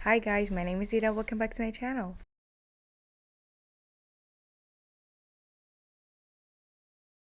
Hi guys, my name is Ida. Welcome back to my channel.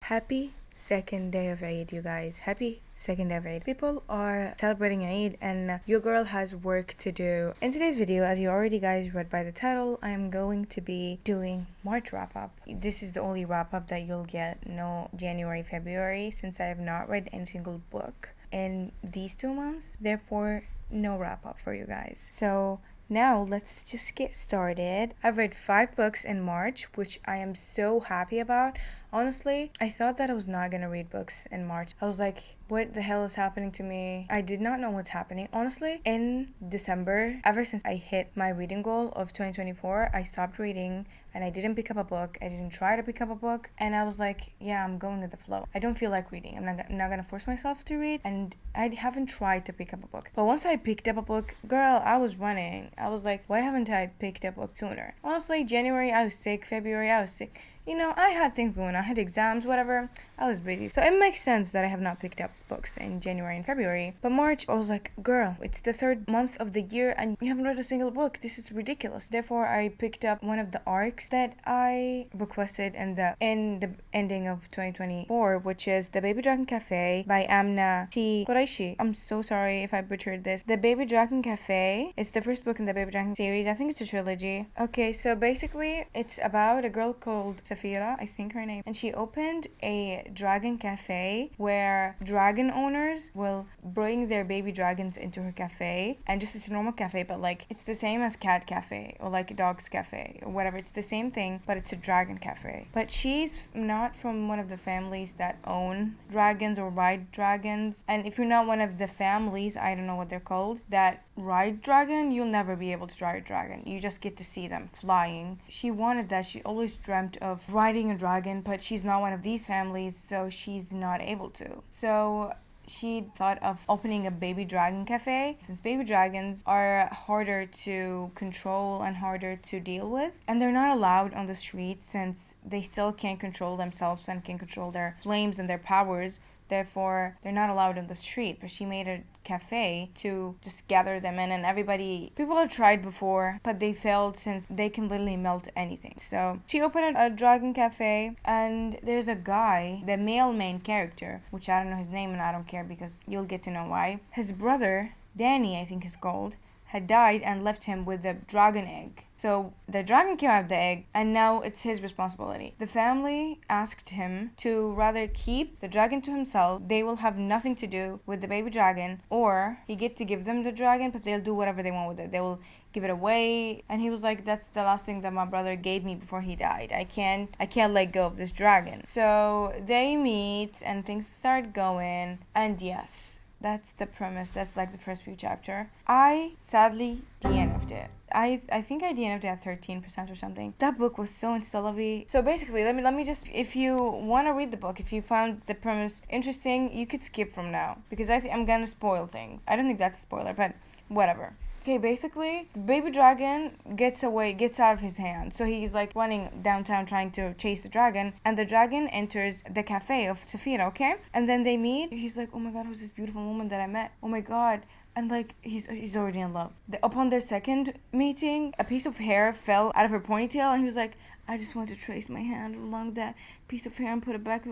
Happy second day of Eid, you guys. Happy second day of Eid. People are celebrating Eid and your girl has work to do. In today's video, as you already guys read by the title, I am going to be doing March wrap up. This is the only wrap up that you'll get, no January, February, since I have not read any single book in these 2 months. Therefore, no wrap up for you guys. So now let's just get started. I've read 5 books in March, which I am so happy about. Honestly, I thought that I was not gonna read books in March. I was like, what the hell is happening to me? I did not know what's happening. Honestly, in December, ever since I hit my reading goal of 2024, I stopped reading and I didn't pick up a book. I didn't try to pick up a book. And I was like, yeah, I'm going with the flow. I don't feel like reading. I'm not gonna force myself to read. And I haven't tried to pick up a book. But once I picked up a book, girl, I was running. I was like, why haven't I picked up a book sooner? Honestly, January, I was sick. February, I was sick. You know, I had things going on. I had exams, whatever. I was busy. So it makes sense that I have not picked up books in January and February. But March, I was like, girl, it's the 3rd month of the year and you haven't read a single book. This is ridiculous. Therefore, I picked up one of the arcs that I requested in the ending of 2024, which is The Baby Dragon Cafe by Amna T. Qureshi. I'm so sorry if I butchered this. The Baby Dragon Cafe. It's the first book in the Baby Dragon series. I think it's a trilogy. Okay, so basically, it's about a girl called Safira, I think her name, and she opened a dragon cafe where dragon owners will bring their baby dragons into her cafe, and just it's a normal cafe, but like it's the same as cat cafe or like dog's cafe or whatever. It's the same thing, but it's a dragon cafe. But she's not from one of the families that own dragons or ride dragons, and if you're not one of the families, I don't know what they're called, that ride dragon, you'll never be able to ride a dragon. You just get to see them flying. She wanted that. She always dreamt of riding a dragon, but she's not one of these families, so she's not able to. So she thought of opening a baby dragon cafe, since baby dragons are harder to control and harder to deal with, and they're not allowed on the streets since they still can't control themselves and can control their flames and their powers. Therefore, they're not allowed on the street. But she made a cafe to just gather them in, and people have tried before, but they failed since they can literally melt anything. So she opened a dragon cafe, and there's a guy, the male main character, which I don't know his name and I don't care because you'll get to know why. His brother, Danny, I think is called, had died and left him with the dragon egg. So the dragon came out of the egg and now it's his responsibility. The family asked him to rather keep the dragon to himself. They will have nothing to do with the baby dragon, or he get to give them the dragon, but they'll do whatever they want with it. They will give it away. And he was like, that's the last thing that my brother gave me before he died. I can't let go of this dragon. So they meet and things start going, and yes, that's the premise. That's like the first few chapter. I sadly DNF'd it. I think I DNF'd it at 13% or something. That book was so insta-lovey. So basically, let me just, if you want to read the book, if you found the premise interesting, you could skip from now because I'm gonna spoil things. I don't think that's a spoiler, but whatever. Okay, basically, the baby dragon gets out of his hand. So he's like running downtown trying to chase the dragon, and the dragon enters the cafe of Safira, okay? And then they meet. He's like, oh my god, who's this beautiful woman that I met? Oh my god. And like, he's already in love. Upon their second meeting, a piece of hair fell out of her ponytail, and he was like, I just want to trace my hand along that piece of hair and put it back.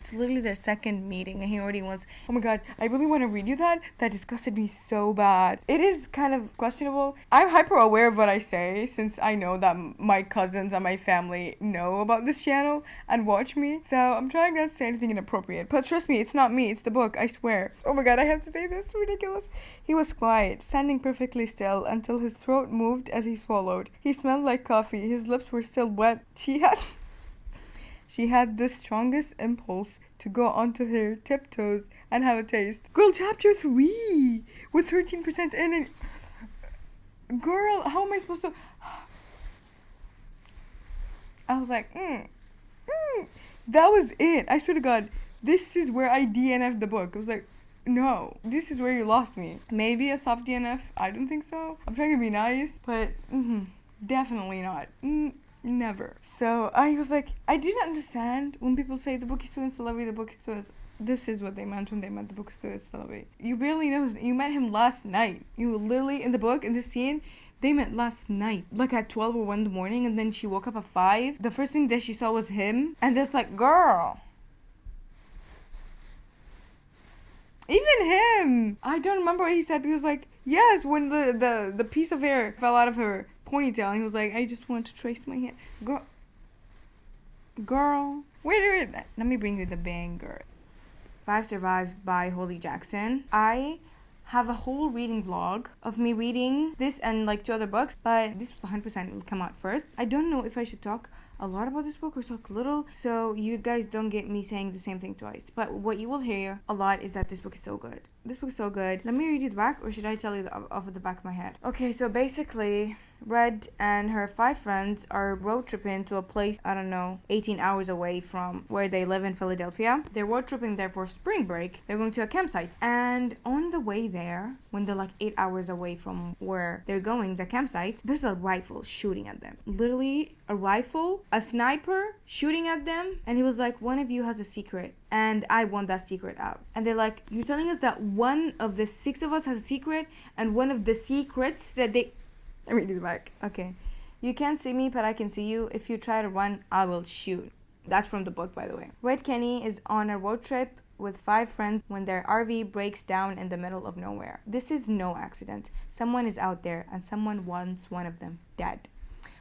It's literally their second meeting and he already wants, oh my god, I really want to read you that. That disgusted me so bad. It is kind of questionable. I'm hyper aware of what I say since I know that my cousins and my family know about this channel and watch me. So I'm trying not to say anything inappropriate. But trust me, it's not me, it's the book, I swear. Oh my god, I have to say this, ridiculous. He was quiet, standing perfectly still until his throat moved as he swallowed. He smelled like coffee, his lips were still wet. She had the strongest impulse to go onto her tiptoes and have a taste. Girl, chapter 3 with 13% in it. Girl, how am I supposed to? I was like, that was it. I swear to God, this is where I DNF'd the book. I was like, no, this is where you lost me. Maybe a soft DNF. I don't think so. I'm trying to be nice, but definitely not. Never. So I was like, I didn't understand when people say the book is so insta-lovey, the book is so This is what they meant when they meant the book is still away. You barely know. You met him last night. You literally, in the book, in this scene, they met last night. Like at 12 or 1 in the morning, and then she woke up at 5. The first thing that she saw was him. And just like, girl. Even him. I don't remember what he said, but he was like, yes, when the piece of hair fell out of her ponytail. And he was like, I just want to trace my hair. Girl. Wait, let me bring you the banger. 5 Survive by Holly Jackson. I have a whole reading vlog of me reading this and like 2 other books, but this 100% will come out first. I don't know if I should talk a lot about this book or talk little, so you guys don't get me saying the same thing twice. But what you will hear a lot is that this book is so good. This book is so good. Let me read you the back, or should I tell you off of the back of my head? Okay, so basically, Red and her 5 friends are road tripping to a place, I don't know, 18 hours away from where they live in Philadelphia. They're road tripping there for spring break. They're going to a campsite. And on the way there, when they're like 8 hours away from where they're going, the campsite, there's a rifle shooting at them. Literally, a rifle, a sniper shooting at them. And he was like, one of you has a secret, and I want that secret out. And they're like, you're telling us that one of the 6 of us has a secret, and one of the secrets that they... Let me do the back. Okay. You can't see me, but I can see you. If you try to run, I will shoot. That's from the book, by the way. Red Kenny is on a road trip with 5 friends when their RV breaks down in the middle of nowhere. This is no accident. Someone is out there, and someone wants one of them dead.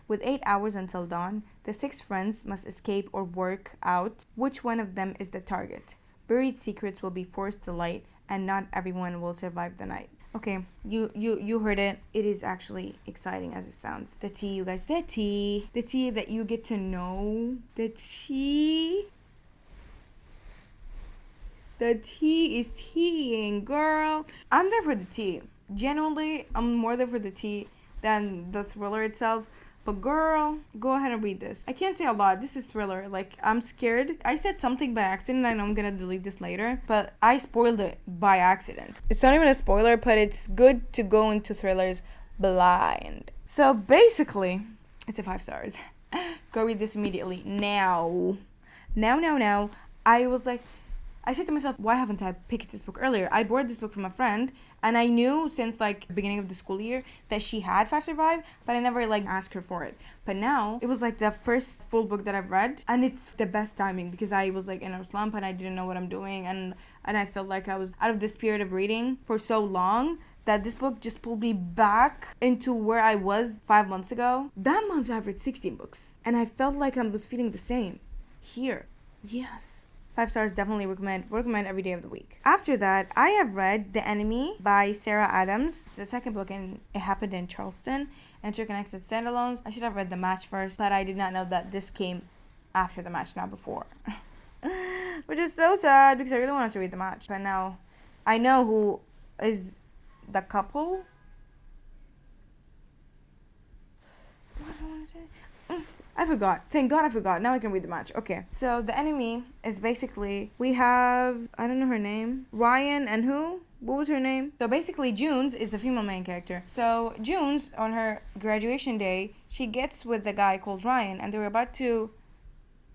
With 8 hours until dawn, the 6 friends must escape or work out which one of them is the target. Buried secrets will be forced to light, and not everyone will survive the night. Okay, you heard it. It is actually exciting as it sounds. The tea, you guys. The tea that you get to know. The tea is teaing, girl. I'm there for the tea. Genuinely, I'm more there for the tea than the thriller itself. But girl, go ahead and read this. I can't say a lot. This is thriller. Like, I'm scared. I said something by accident. I know I'm gonna delete this later, but I spoiled it by accident. It's not even a spoiler, but it's good to go into thrillers blind. So basically, it's a 5 stars. Go read this immediately. Now. I was like, I said to myself, why haven't I picked this book earlier? I borrowed this book from a friend, and I knew since like the beginning of the school year that she had 5 Survive, but I never like asked her for it. But now it was like the first full book that I've read, and it's the best timing because I was like in a slump and I didn't know what I'm doing, and I felt like I was out of the spirit of reading for so long that this book just pulled me back into where I was 5 months ago. That month I've read 16 books, and I felt like I was feeling the same here. Yes. 5 stars, definitely recommend every day of the week. After that, I have read The Enemy by Sarah Adams. It's the second book, and it happened in Charleston. Interconnected standalones. I should have read The Match first, but I did not know that this came after The Match, not before. Which is so sad because I really wanted to read The Match. But now I know who is the couple. What do I want to say? I forgot. Thank God I forgot. Now I can read The Match. Okay. So The Enemy is basically, we have, I don't know her name, Ryan and who? What was her name? So basically Junes is the female main character. So Junes, on her graduation day, she gets with the guy called Ryan, and they're about to,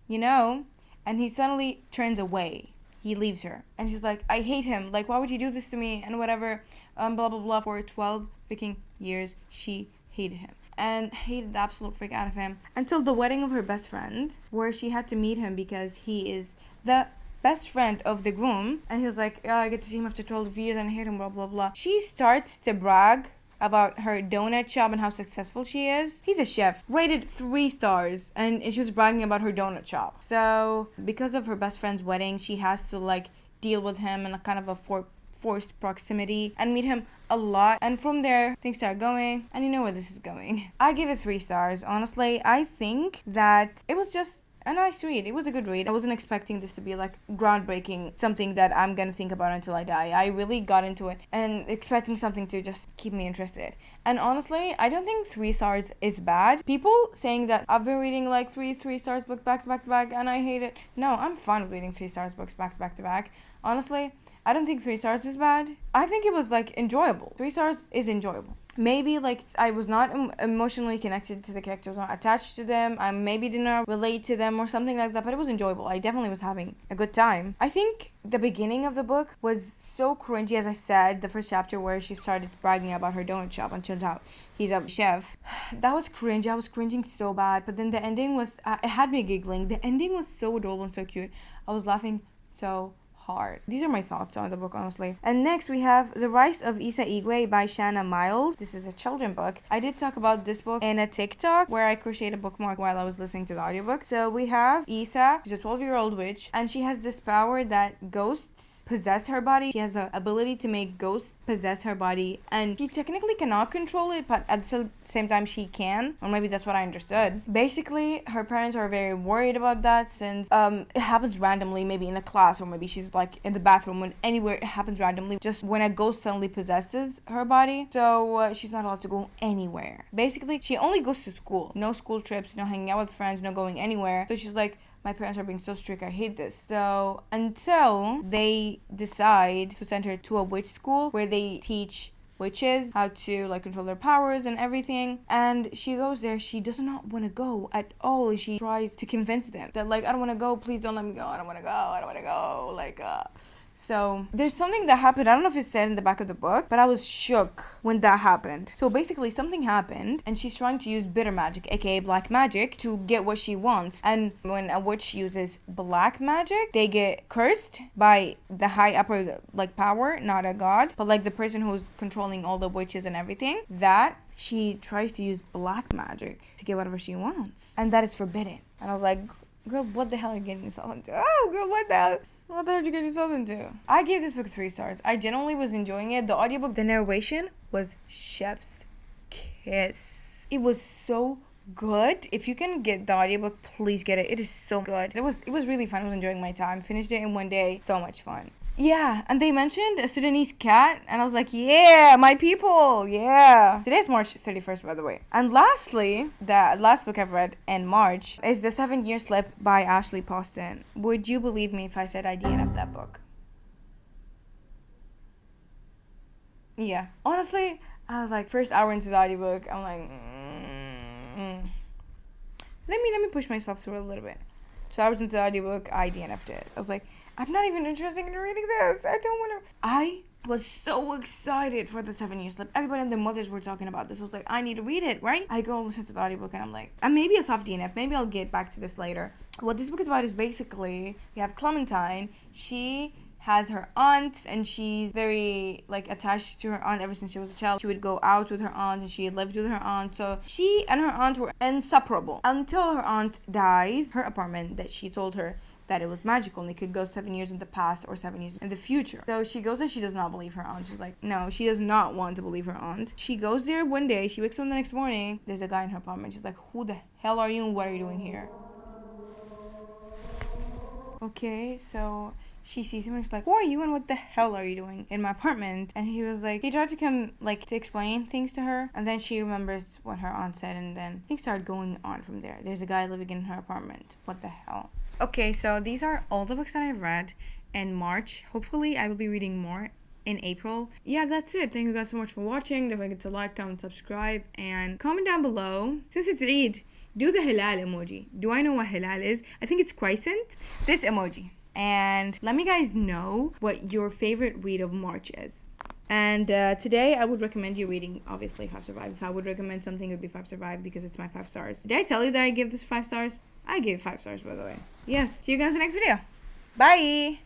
and he suddenly turns away. He leaves her. And she's like, I hate him. Like, why would he do this to me? And whatever. Blah, blah, blah. For 12 freaking years, she hated him. And hated the absolute freak out of him until the wedding of her best friend, where she had to meet him because he is the best friend of the groom. And he was like, I get to see him after 12 years and I hate him, blah, blah, blah. She starts to brag about her donut shop and how successful she is. He's a chef, rated 3 stars, and she was bragging about her donut shop. So because of her best friend's wedding, she has to like deal with him in a kind of a forced proximity and meet him a lot, and from there things start going, and you know where this is going. I give it 3 stars. Honestly, I think that it was just a nice read. It was a good read. I wasn't expecting this to be like groundbreaking, something that I'm gonna think about until I die. I really got into it and expecting something to just keep me interested. And honestly, I don't think 3 stars is bad. People saying that I've been reading like 3 stars book back to back and I hate it. No, I'm fine with reading 3 stars books back to back. Honestly, I don't think 3 stars is bad. I think it was like enjoyable. 3 stars is enjoyable. maybe like I was not emotionally connected to the characters, not attached to them. I maybe did not relate to them or something like that, but it was enjoyable. I definitely was having a good time. I think the beginning of the book was so cringy, as I said, the first chapter where she started bragging about her donut shop and turned out he's a chef. That was cringe. I was cringing so bad. But then the ending was, it had me giggling. The ending was so adorable and so cute. I was laughing so hard. These are my thoughts on the book, honestly. And next we have The Rise of Issa Igwe by Shanna Miles. This is a children's book. I did talk about this book in a TikTok where I crocheted a bookmark while I was listening to the audiobook. So we have Issa, she's a 12-year-old witch, and she has this power that ghosts possess her body. She has the ability to make ghosts possess her body, and she technically cannot control it, but at the same time she can, or maybe that's what I understood. Basically, her parents are very worried about that since it happens randomly, maybe in a class, or maybe she's like in the bathroom, when anywhere it happens randomly, just when a ghost suddenly possesses her body. So she's not allowed to go anywhere. Basically, she only goes to school. No school trips, no hanging out with friends, no going anywhere. So she's like, my parents are being so strict, I hate this. So until they decide to send her to a witch school where they teach witches how to like control their powers and everything, and she goes there, she does not want to go at all. She tries to convince them that like, I don't want to go, please don't let me go, I don't want to go, I don't want to go, like so there's something that happened. I don't know if it's said in the back of the book, but I was shook when that happened. So basically something happened and she's trying to use bitter magic, aka black magic, to get what she wants. And when a witch uses black magic, they get cursed by the high upper like power, not a god, but like the person who's controlling all the witches and everything. That she tries to use black magic to get whatever she wants. And that is forbidden. And I was like, girl, what the hell are you getting yourself into? Oh, girl, what the hell? What the hell did you get yourself into? I gave this book 3 stars. I genuinely was enjoying it. The audiobook, the narration was chef's kiss. It was so good. If you can get the audiobook, please get it. It is so good. It was really fun. I was enjoying my time. Finished it in one day. So much fun. Yeah, and they mentioned a Sudanese cat, and I was like, yeah, my people, yeah. Today's March 31st, by the way. And lastly, the last book I've read in March is The 7-Year Slip by Ashley Poston. Would you believe me if I said I DNF'd that book? Yeah. Honestly, I was like, first hour into the audiobook, I'm like, let me push myself through a little bit. 2 hours into the audiobook, I DNF'd it. I was like, I'm not even interested in reading this. I don't want to. I was so excited for The 7-Year Slip. Everybody and their mothers were talking about this. I was like, I need to read it, right? I go listen to the audiobook and I'm like, maybe a soft DNF. Maybe I'll get back to this later. What this book is about is basically, we have Clementine. She has her aunt and she's very like attached to her aunt ever since she was a child. She would go out with her aunt and she had lived with her aunt, so she and her aunt were inseparable until her aunt dies. Her apartment that she told her that it was magical and it could go 7 years in the past or 7 years in the future. So she goes and she does not believe her aunt. She's like, no, she does not want to believe her aunt. She goes there one day, she wakes up the next morning, there's a guy in her apartment. She's like, who the hell are you and what are you doing here? Okay, so she sees him and she's like, who are you and what the hell are you doing in my apartment? And he was like, he tried to come like to explain things to her, and then she remembers what her aunt said, and then things started going on from there. There's a guy living in her apartment. What the hell? Okay, so these are all the books that I've read in March. Hopefully I will be reading more in April. Yeah, that's it. Thank you guys so much for watching. Don't forget to like, comment, subscribe, and comment down below. Since it's Eid, do the hilal emoji. Do I know what hilal is? I think it's crescent. This emoji. And let me guys know what your favorite read of March is. And today I would recommend you reading, obviously, 5 Survive. If I would recommend something, it would be 5 Survive because it's my 5 stars. Did I tell you that I give this 5 stars? I gave 5 stars, by the way. Yes. See you guys in the next video. Bye.